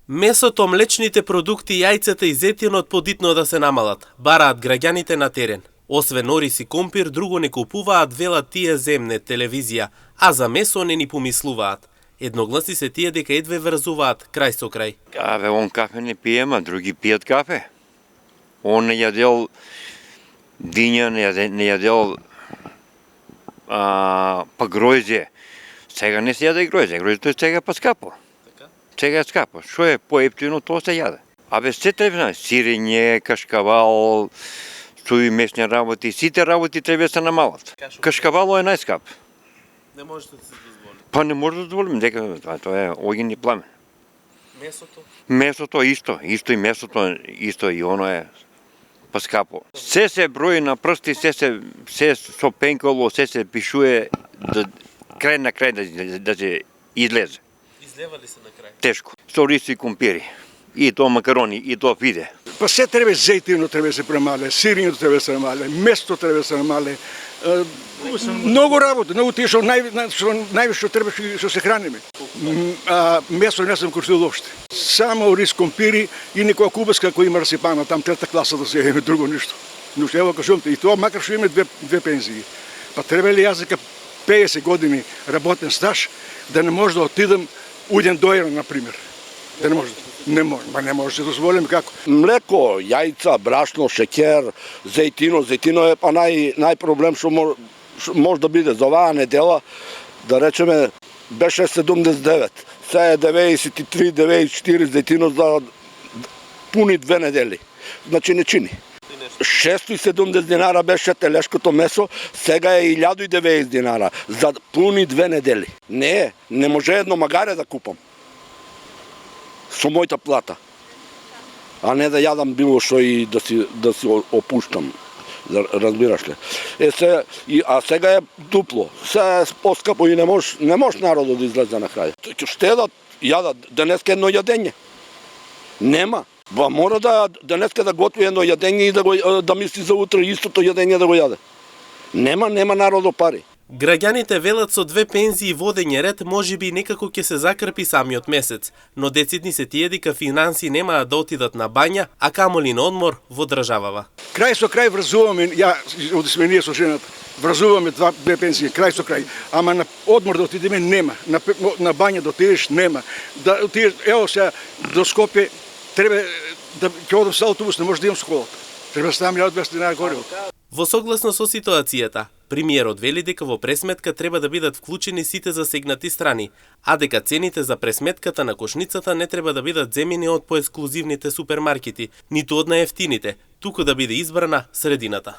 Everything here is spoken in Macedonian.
Месото, млечните продукти, јајцата и зетинот подитно да се намалат, бараат граѓаните на терен. Освен ориз и компир, друго не купуваат, велат тие земне, телевизија, а за месо не ни помислуваат. Едногласни се тие дека едве врзуваат крај со крај. Он кафе не пием, а други пијат кафе. Он не јадел диња, не јадел па гројзе. Сега не се јаде гројзе, гројзето е сега па скапо. Сега е скапо. Што е поевтино, тоа се јаде. Абе се треба, сирење, кашкавал, суви месни работи, сите работи треба да се намалат. Кашкавало е најскап. Не можете да се дозволите. Па не може да дозволим, дека тоа е огин и пламен. Месото? Месото исто и месото исто и оно е па скапо. Се брои на прсти, се со пенколо, се пишуе крај на крај да се излезе. Излева ли се на крај? Тешко. Со рис и компири. И тоа макарони, и тоа фиде. Па се треба зејтино треба да се премале, сирењето треба да се намале, место треба да се намале. Многу работа, многу тие што највише треба што се храниме. Месо не сум кушил уопште. Само рис, компири и некоја кубаска која има расипана, там трета класа да се еме, друго ништо. Но што ево кажувам, и тоа макар што име две пензии. Па треба ли јас дека 50 години работен стаж да не може да отидам уден дојер, например. Да не може. Не може да дозволим како. Млеко, јајца, брашно, шеќер, зејтино. Зејтино е па најпроблем што може да биде за оваа недела, да речеме беше 79. Сега е 93, 94 зејтино за пуни 2 недели. Значи не чини. 670 динара беше телешкото месо, сега е 1090 динара за пуни 2 недели. Не може едно магаре да купам со мојата плата, а не да јадам било што и да си опуштам, разбираш ли. А сега е дупло, сега е поскапо и не може народот да излезе на крај. Штедат, јадат, денеска едно јадење. Нема. Мора да денеска да готви едно јадење и да мисли за утре истото јадење да го јаде. Нема народо пари. Граѓаните велат со 2 пензии и водење ред можеби некако ќе се закрпи самиот месец, но децидни се тие дека финанси немаат да отидат на бања, а камоли на одмор во државава. Крај со крај врзуваме, оди сме ние со жената, врзуваме 2 пензии, крај со крај, ама на одмор да отидеме нема, на бања да отидеш нема. Да отидеш, ево сега до Скопје треба да ќе одам со автобус, не може да идам со колата. Треба да ставам 1200 динара гориво. Во согласно со ситуацијата, премиерот вели дека во пресметка треба да бидат вклучени сите засегнати страни, а дека цените за пресметката на кошницата не треба да бидат земени од поексклузивните супермаркети, ниту од најефтините, туку да биде избрана средината.